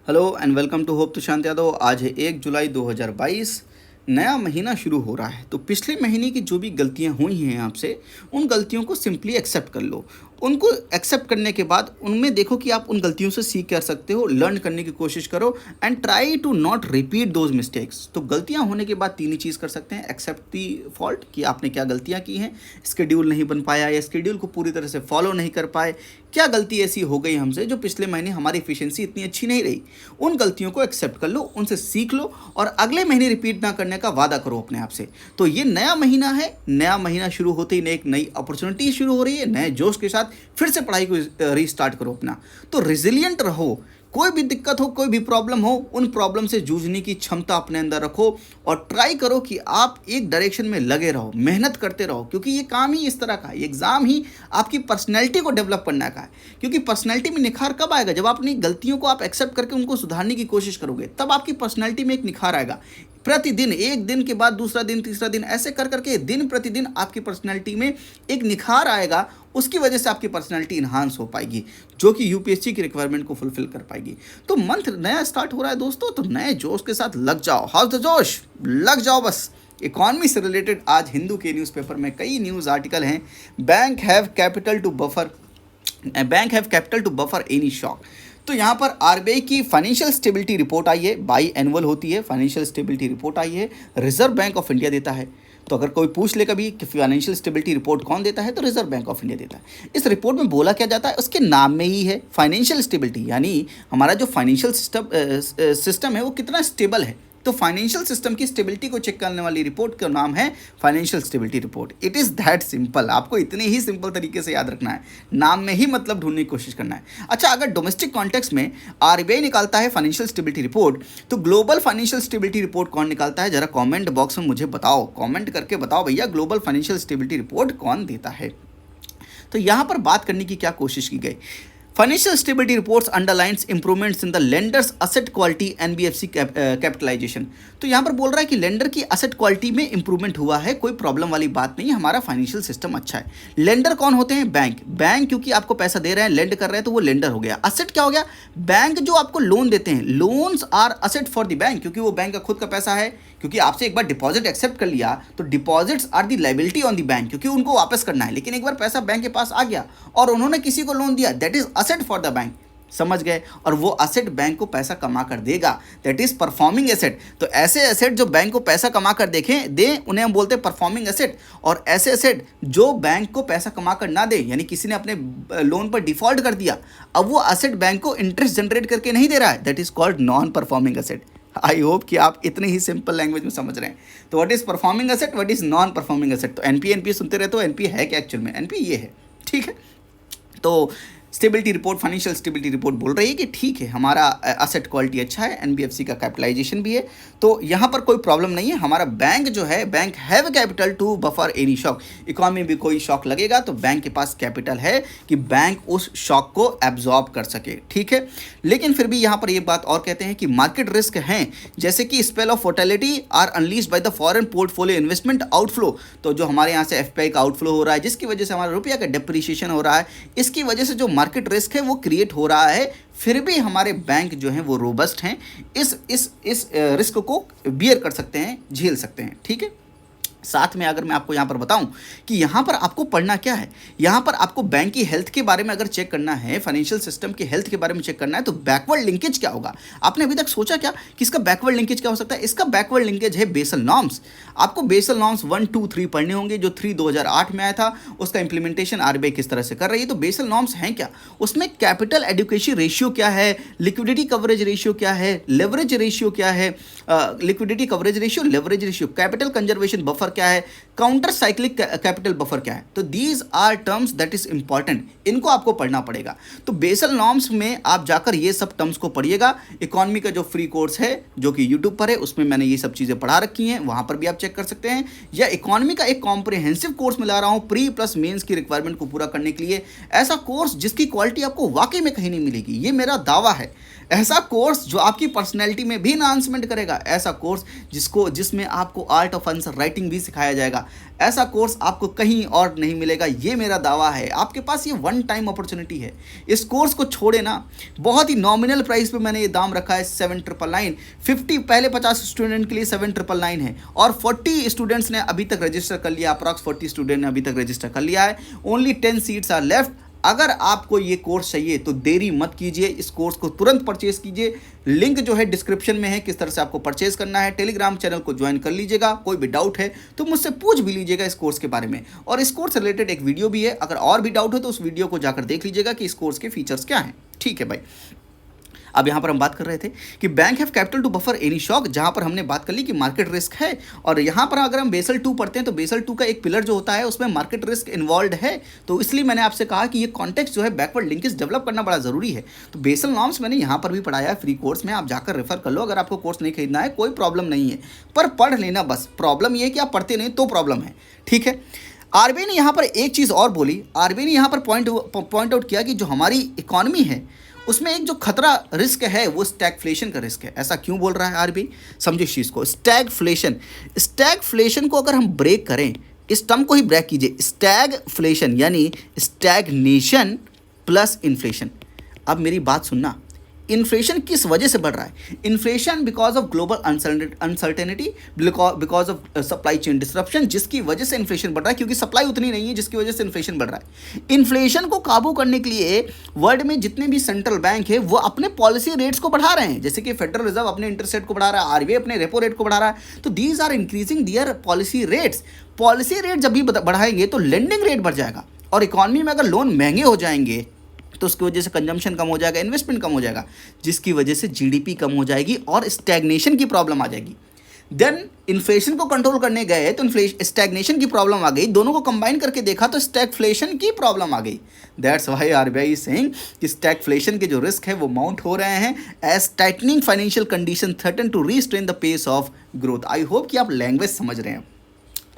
Hello and welcome to hope Tushant Yadav. आज है 1 जुलाई 2022। नया महीना शुरू हो रहा है तो पिछले महीने की जो भी गलतियां हुई हैं आपसे, उन गलतियों को सिंपली एक्सेप्ट कर लो। उनको एक्सेप्ट करने के बाद उनमें देखो कि आप उन गलतियों से सीख कर सकते हो, लर्न करने की कोशिश करो and try to not repeat those mistakes. तो गलतियां होने के बाद तीन ही चीज़ कर सकते हैं: एक्सेप्ट दी फॉल्ट कि आपने क्या गलतियां की हैं, स्केड्यूल नहीं बन पाया या स्केड्यूल को पूरी तरह से फॉलो नहीं कर पाए, क्या गलती ऐसी हो गई हमसे जो पिछले महीने हमारी एफिशिएंसी इतनी अच्छी नहीं रही। उन गलतियों को एक्सेप्ट कर लो, उनसे सीख लो और अगले महीने रिपीट ना करने का वादा करो अपने आप से। तो ये नया महीना है, नया महीना शुरू होते ही एक नई अपॉर्चुनिटी शुरू हो रही है, नए जोश के साथ फिर से पढ़ाई को रीस्टार्ट करो अपना। तो रिजिलियंट रहो, कोई भी दिक्कत हो, कोई भी प्रॉब्लम हो, उन प्रॉब्लम से जूझने की क्षमता अपने अंदर रखो और ट्राई करो कि आप एक डायरेक्शन में लगे रहो, मेहनत करते रहो, क्योंकि ये काम ही इस तरह का है, ये एग्जाम ही आपकी पर्सनैलिटी को डेवलप करने का है। क्योंकि पर्सनैलिटी में निखार कब आएगा? जब आप अपनी गलतियों को आप एक्सेप्ट करके उनको सुधारने की कोशिश करोगे, तब आपकी पर्सनैलिटी में एक निखार आएगा। प्रतिदिन, एक दिन के बाद दूसरा दिन, तीसरा दिन, ऐसे कर करके दिन प्रतिदिन आपकी पर्सनैलिटी में एक निखार आएगा। उसकी वजह से आपकी पर्सनैलिटी इन्हांस हो पाएगी, जो कि यूपीएससी की रिक्वायरमेंट को फुलफिल कर पाएगी। तो मंथ नया स्टार्ट हो रहा है दोस्तों, तो नए जोश के साथ लग जाओ। हाउस द जोश, लग जाओ बस। इकॉनमी से रिलेटेड आज हिंदू के न्यूज़पेपर में कई न्यूज़ आर्टिकल हैं। Bank have capital to buffer any shock. तो यहाँ पर आरबीआई की फाइनेंशियल स्टेबिलिटी रिपोर्ट आई है, बाई एनुअल होती है, फाइनेंशियल स्टेबिलिटी रिपोर्ट आई है, रिजर्व बैंक ऑफ इंडिया देता है। तो अगर कोई पूछ ले कभी कि फाइनेंशियल स्टेबिलिटी रिपोर्ट कौन देता है, तो रिजर्व बैंक ऑफ इंडिया देता है। इस रिपोर्ट में बोला क्या जाता है, उसके नाम में ही है फाइनेंशियल स्टेबिलिटी, यानी हमारा जो फाइनेंशियल सिस्टम है वो कितना स्टेबल है। तो फाइनेंशियल सिस्टम की स्टेबिलिटी को चेक करने वाली रिपोर्ट का नाम है financial stability report. It is that simple, आपको इतने ही सिंपल तरीके से याद रखना है, नाम में ही मतलब ढूंढने की कोशिश करना है। अच्छा, अगर डोमेस्टिक कॉन्टेक्स्ट में आरबीआई निकालता है फाइनेंशियल स्टेबिलिटी रिपोर्ट, तो ग्लोबल फाइनेंशियल स्टेबिलिटी रिपोर्ट कौन निकालता है? जरा कॉमेंट बॉक्स में मुझे बताओ, कॉमेंट करके बताओ भैया, ग्लोबल फाइनेंशियल स्टेबिलिटी रिपोर्ट कौन देता है। तो यहाँ पर बात करने की क्या कोशिश की गई, financial stability reports underlines improvements in the lenders asset quality NBFC capitalisation. तो यहाँ पर बोल रहा है कि लेंडर की असेट क्वालिटी में इंप्रूवमेंट हुआ है, कोई प्रॉब्लम वाली बात नहीं है, हमारा फाइनेंशियल सिस्टम अच्छा है। लेंडर कौन होते हैं? बैंक क्योंकि आपको पैसा दे रहे हैं, लेंड कर रहे हैं, तो वो लेंडर हो गया। असेट क्या हो गया? बैंक जो आपको लोन देते हैं, loans are asset for the bank, क्योंकि वो बैंक का खुद का पैसा है, क्योंकि आपसे एक बार डिपॉजिट एक्सेप्ट कर लिया तो deposits are the liability on the bank, क्योंकि उनको वापस करना है। लेकिन एक बार पैसा बैंक के पास आ गया और उन्होंने किसी को लोन दिया, that is asset for the bank, समझ गए? और वो असेट बैंक को पैसा कमा कर देगा, दैट इज परफॉर्मिंग एसेट। तो ऐसे एसेट जो बैंक को पैसा कमा कर दें, उन्हें हम बोलते हैं परफॉर्मिंग एसेट। और ऐसे एसेट जो बैंक को पैसा कमा कर ना दे, यानी किसी ने अपने लोन पर डिफॉल्ट कर दिया, अब वो एसेट बैंक को इंटरेस्ट जनरेट करके नहीं दे रहा है, that is called non performing asset. I hope कि आप इतने ही सिंपल लैंग्वेज में समझ रहे हैं। तो what is performing asset, what is non performing asset. तो एनपीए सुनते रहते हो, एनपीए है क्या एक्चुअल में? एनपीए ये है, ठीक है। तो stability report, financial stability report बोल रही है कि ठीक है, हमारा असेट क्वालिटी अच्छा है, एनबीएफसी का कैपिटलाइजेशन भी है, तो यहाँ पर कोई प्रॉब्लम नहीं है। हमारा बैंक जो है, bank have capital to buffer any shock. Economy में भी कोई शॉक लगेगा तो बैंक के पास कैपिटल है कि बैंक उस शॉक को एब्जॉर्ब कर सके, ठीक है। लेकिन फिर भी यहाँ पर ये बात और कहते हैं कि मार्केट रिस्क हैं, जैसे कि spell of volatility are unleashed by the foreign portfolio investment outflow. तो जो हमारे यहाँ से एफपीआई का आउटफ्लो हो रहा है, जिसकी वजह से हमारा रुपया का डिप्रिसिएशन हो रहा है, इसकी वजह से जो मार्केट रिस्क है वो क्रिएट हो रहा है। फिर भी हमारे बैंक जो हैं वो रोबस्ट हैं, इस रिस्क को बियर कर सकते हैं, झेल सकते हैं, ठीक है। साथ में अगर मैं आपको यहाँ पर बताऊं कि यहाँ पर आपको पढ़ना क्या है, यहाँ पर आपको बैंक की हेल्थ के बारे में अगर चेक करना है, फाइनेंशियल सिस्टम की हेल्थ के बारे में चेक करना है, तो बैकवर्ड लिंकेज क्या होगा। आपने अभी तक सोचा क्या कि इसका बैकवर्ड लिंकेज क्या हो सकता है? इसका बैकवर्ड लिंकेज है बेसल नॉर्म्स। आपको बेसल नॉर्म्स 1, 2, 3 पढ़ने होंगे, जो 3 2008 में आया था, उसका इंप्लीमेंटेशन आरबीआई किस तरह से कर रही है। तो बेसल नॉर्म्स हैं क्या? उसमें कैपिटल एडुकेशन रेशियो क्या है, लिक्विडिटी कवरेज रेशियो क्या है, लेवरेज रेशियो क्या है, liquidity coverage ratio, leverage ratio, capital conservation buffer क्या है, काउंटर साइक्लिक कैपिटल बफर क्या है। तो these are terms that is important, इनको आपको पढ़ना पड़ेगा। तो बेसल नॉर्म्स में आप जाकर ये सब टर्म्स को पढ़िएगा। इकोनॉमी का जो फ्री कोर्स है, जो कि यूट्यूब पर है, उसमें मैंने ये सब चीज़ें पढ़ा रखी हैं, वहाँ पर भी आप चेक कर सकते हैं। या इकोनॉमी का एक कॉम्प्रिहेंसिव कोर्स में ला रहा हूँ, प्री प्लस मेंस की रिक्वायरमेंट को पूरा करने के लिए। ऐसा कोर्स जिसकी क्वालिटी आपको वाकई में कहीं नहीं मिलेगी, ये मेरा दावा है। ऐसा कोर्स जो आपकी पर्सनैलिटी में भी इन्हांसमेंट करेगा, ऐसा कोर्स जिसमें आपको आर्ट ऑफ आंसर राइटिंग भी सिखाया जाएगा, ऐसा कोर्स आपको कहीं और नहीं मिलेगा, ये मेरा दावा है। आपके पास ये वन टाइम अपॉर्चुनिटी है, इस कोर्स को छोड़े ना। बहुत ही नॉमिनल प्राइस पे मैंने ये दाम रखा है 7,999। 50 पहले 50 स्टूडेंट के लिए 7,999 है और 40 स्टूडेंट्स ने अभी तक रजिस्टर कर लिया, अप्रॉक्स 40 स्टूडेंट ने अभी तक रजिस्टर कर लिया है। Only 10 seats are left. अगर आपको ये कोर्स चाहिए तो देरी मत कीजिए, इस कोर्स को तुरंत परचेज कीजिए। लिंक जो है डिस्क्रिप्शन में है, किस तरह से आपको परचेज करना है। टेलीग्राम चैनल को ज्वाइन कर लीजिएगा। कोई भी डाउट है तो मुझसे पूछ भी लीजिएगा इस कोर्स के बारे में, और इस कोर्स से रिलेटेड एक वीडियो भी है। अगर और भी डाउट हो तो उस वीडियो को जाकर देख लीजिएगा कि इस कोर्स के फीचर्स क्या हैं। ठीक है भाई, अब यहाँ पर हम बात कर रहे थे कि bank have capital to buffer any shock, जहाँ पर हमने बात कर ली कि मार्केट रिस्क है। और यहाँ पर अगर हम बेसल 2 पढ़ते हैं तो बेसल 2 का एक पिलर जो होता है उसमें मार्केट रिस्क इन्वॉल्व है। तो इसलिए मैंने आपसे कहा कि ये कॉन्टेक्स्ट जो है बैकवर्ड लिंकेज डेवलप करना बड़ा ज़रूरी है। तो बेसल नॉर्म्स मैंने यहाँ पर भी पढ़ाया है फ्री कोर्स में, आप जाकर रेफर कर लो। अगर आपको कोर्स नहीं खरीदना है कोई प्रॉब्लम नहीं है, पर पढ़ लेना बस। प्रॉब्लम ये है कि आप पढ़ते नहीं तो प्रॉब्लम है। ठीक है, आरबीआई ने यहाँ पर एक चीज़ और बोली। आरबीआई ने यहाँ पर पॉइंट आउट किया कि जो हमारी इकॉनमी है उसमें एक जो खतरा रिस्क है वो स्टैगफ्लेशन का रिस्क है। ऐसा क्यों बोल रहा है आरबीआई, समझिए इस चीज़ को। स्टैगफ्लेशन को अगर हम ब्रेक करें, इस टर्म को ही ब्रेक कीजिए, स्टैगफ्लेशन यानी स्टैगनेशन प्लस इन्फ्लेशन। अब मेरी बात सुनना, इन्फ्लेशन किस वजह से बढ़ रहा है? Inflation because of global uncertainty, because of supply chain disruption, जिसकी वजह से इन्फ्लेशन बढ़ रहा है, क्योंकि सप्लाई उतनी नहीं है जिसकी वजह से इन्फ्लेशन बढ़ रहा है। इन्फ्लेशन को काबू करने के लिए वर्ल्ड में जितने भी सेंट्रल बैंक है वो अपने पॉलिसी रेट्स को बढ़ा रहे हैं। जैसे कि फेडरल रिजर्व अपने इंटरेस्ट रेट को बढ़ा रहा है, आरबीआई अपने रेपो रेट को बढ़ा रहा है। तो these are increasing their policy rates. Policy rate जब भी बढ़ाएंगे तो लेंडिंग रेट बढ़ जाएगा, और इकॉनमी में अगर लोन महंगे हो जाएंगे तो उसकी वजह से कंजम्पशन कम हो जाएगा, इन्वेस्टमेंट कम हो जाएगा, जिसकी वजह से जीडीपी कम हो जाएगी और स्टैग्नेशन की प्रॉब्लम आ जाएगी। देन इन्फ्लेशन को कंट्रोल करने गए तो स्टैग्नेशन की प्रॉब्लम आ गई। दोनों को कंबाइन करके देखा तो स्टैगफ्लेशन की प्रॉब्लम आ गई। That's why RBI is saying कि स्टैगफ्लेशन के जो रिस्क है वो माउंट हो रहे हैं as tightening financial condition threaten to restrain the pace of growth. I hope कि आप लैंग्वेज समझ रहे हैं,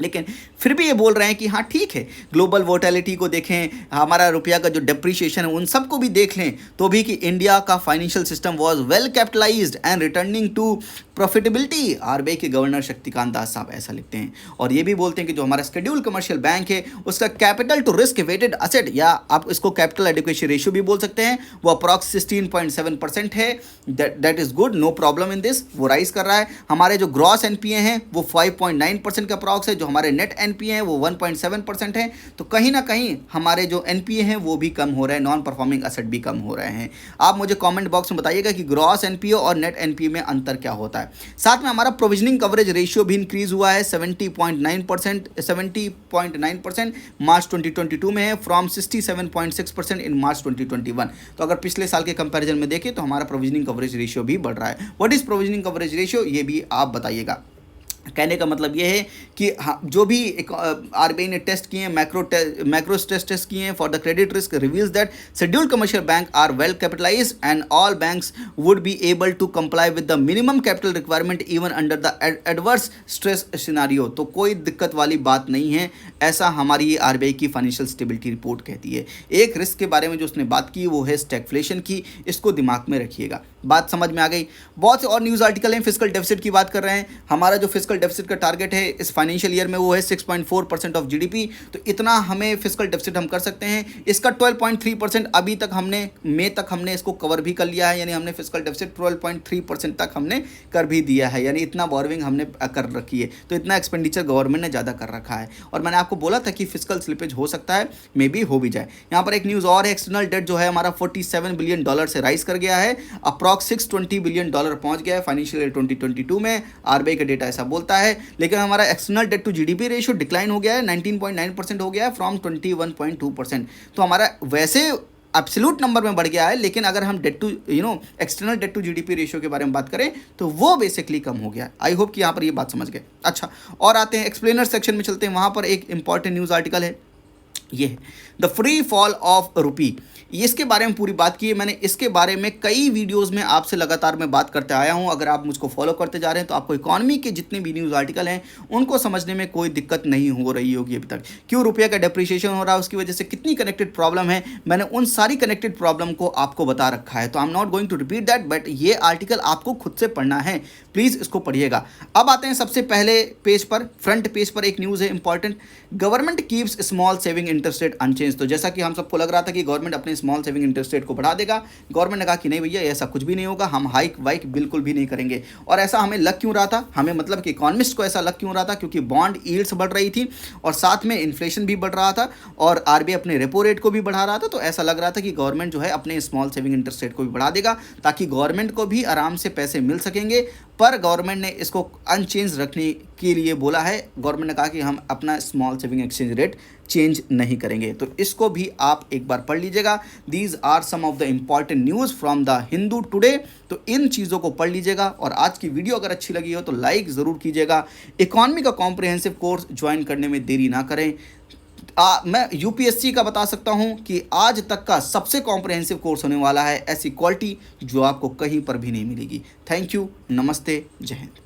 लेकिन फिर भी ये बोल रहे हैं कि हाँ ठीक है, ग्लोबल वोटेलिटी को देखें, हमारा रुपया का जो डेप्रिशिएशन है उन सबको भी देख लें, तो भी कि इंडिया का financial system was well capitalised and returning to profitability. RBI के गवर्नर शक्तिकांत दास साहब ऐसा लिखते हैं। और ये भी बोलते हैं कि जो हमारा शेड्यूल कमर्शियल बैंक है उसका capital to risk weighted asset, या आप इसको कैपिटल एडिक्वेसी रेशियो भी बोल सकते हैं, वो अप्रॉक्स 16.7% है। That is good, no problem in this, वो राइज कर रहा है। हमारे जो ग्रॉस एनपीए हैं वो 5.9% का अप्रॉक्स है, जो हमारे नेट एनपीए हैं वो 1.7% है। तो कहीं ना कहीं हमारे जो एनपीए हैं वो भी कम हो रहे हैं, नॉन परफॉर्मिंग असेट भी कम हो रहे हैं। आप मुझे कमेंट बॉक्स में बताइएगा कि ग्रॉस एनपीए और नेट एनपीए में अंतर क्या होता है। साथ में हमारा प्रोविजनिंग कवरेज रेशियो भी इंक्रीज हुआ है 70.9% मार्च 2022 में है, फ्रॉम 67.6% इन मार्च 2021। तो अगर पिछले साल के कंपैरिजन में देखें तो हमारा प्रोविजनिंग कवरेज रेशियो भी बढ़ रहा है। What is provisioning coverage ratio, ये भी आप बताइएगा। कहने का मतलब ये है कि हाँ, जो भी आरबीआई ने टेस्ट किए हैं, मैक्रो स्ट्रेस टेस्ट किए हैं for the credit risk, reveals that scheduled commercial bank are well capitalised and all banks would be able to comply with the minimum capital requirement even under the adverse stress scenario. तो कोई दिक्कत वाली बात नहीं है, ऐसा हमारी ये आरबीआई की फाइनेंशियल स्टेबिलिटी रिपोर्ट कहती है। एक रिस्क के बारे में जो उसने बात की वो है स्टैगफ्लेशन की, इसको दिमाग में रखिएगा। बात समझ में आ गई। बहुत से और न्यूज़ आर्टिकल हैं, फिस्कल डेफिसिट की बात कर रहे हैं। हमारा जो फिस्कल डेफिसिट का टारगेट है इस फाइनेंशियल ईयर में वो है 6.4% ऑफ जीडीपी। तो इतना हमें फिस्कल डेफिसिट हम कर सकते हैं। इसका 12.3% अभी तक हमने मई तक हमने इसको कवर भी कर लिया है, यानी हमने फिस्कल डेफिसिट 12.3% तक हमने कर भी दिया है, यानी इतना बोरोइंग हमने कर रखी है। तो इतना एक्सपेंडिचर गवर्नमेंट ने ज़्यादा कर रखा है। और मैंने आपको बोला था कि फिस्कल स्लिपेज हो सकता है, मे बी हो भी जाए। यहाँ पर एक न्यूज़ और है, एक्सटर्नल डेट जो है हमारा $47 बिलियन से राइज कर गया है, अप्रॉक्स $620 बिलियन पहुंच गया है फाइनेंशियल ईयर 2022 में। आरबीआई का डेटा ऐसा बोलता है। लेकिन हमारा external debt to GDP ratio decline हो गया है, 19.9% हो गया है फ्रॉम 21.2%। तो हमारा वैसे एब्सोल्यूट नंबर में बढ़ गया है, लेकिन अगर हम debt to external debt to GDP ratio के बारे में बात करें तो वो बेसिकली कम हो गया। आई होप कि यहाँ पर ये बात समझ गए। अच्छा, और आते हैं एक्सप्लेनर सेक्शन में, चलते हैं। वहाँ पर एक इंपॉर्टेंट न्यूज़ आर्टिकल है ये है the free fall of rupee. इसके बारे में पूरी बात की है मैंने। इसके बारे में कई वीडियोस में आपसे लगातार मैं बात करते आया हूं। अगर आप मुझको फॉलो करते जा रहे हैं तो आपको इकोनॉमी के जितने भी न्यूज़ आर्टिकल हैं उनको समझने में कोई दिक्कत नहीं हो रही होगी अभी तक। क्यों रुपये का डेप्रिसिएशन हो रहा है, उसकी वजह से कितनी कनेक्टेड प्रॉब्लम है, मैंने उन सारी कनेक्टेड प्रॉब्लम को आपको बता रखा है। तो I am not going to repeat that, but ये आर्टिकल आपको खुद से पढ़ना है, प्लीज़ इसको पढ़िएगा। अब आते हैं सबसे पहले पेज पर, फ्रंट पेज पर एक न्यूज़ है important, government keeps small saving interest rate unchange. तो जैसा कि हम सबको लग रहा था कि गवर्नमेंट अपने स्मॉल सेविंग इंटरेस्ट रेट को बढ़ा देगा, गवर्नमेंट ने कहा कि नहीं भैया ऐसा कुछ भी नहीं होगा, हम हाइक वाइक बिल्कुल भी नहीं करेंगे। और ऐसा हमें लग क्यों रहा था, हमें मतलब कि इकोनॉमिस्ट को ऐसा लग क्यों रहा था, क्योंकि बॉन्ड यील्ड्स बढ़ रही थी और साथ में इन्फ्लेशन भी बढ़ रहा था और आरबीआई अपने रेपो रेट को भी बढ़ा रहा था। तो ऐसा लग रहा था कि गवर्नमेंट जो है अपने स्मॉल सेविंग इंटरेस्ट रेट को भी बढ़ा देगा ताकि गवर्नमेंट को भी आराम से पैसे मिल सकेंगे। पर गवर्नमेंट ने इसको अनचेंज रखने के लिए बोला है। गवर्नमेंट ने कहा कि हम अपना small saving exchange rate change नहीं करेंगे। तो इसको भी आप एक बार पढ़ लीजिएगा। These are some of the important news from the Hindu today. तो इन चीज़ों को पढ़ लीजिएगा और आज की वीडियो अगर अच्छी लगी हो तो लाइक ज़रूर कीजिएगा। इकोनॉमी का कॉम्प्रिहेंसिव कोर्स ज्वाइन करने में देरी ना करें। मैं यूपीएससी का बता सकता हूं कि आज तक का सबसे कॉम्प्रिहेंसिव कोर्स होने वाला है, ऐसी क्वालिटी जो आपको कहीं पर भी नहीं मिलेगी। थैंक यू, नमस्ते, जय हिंद।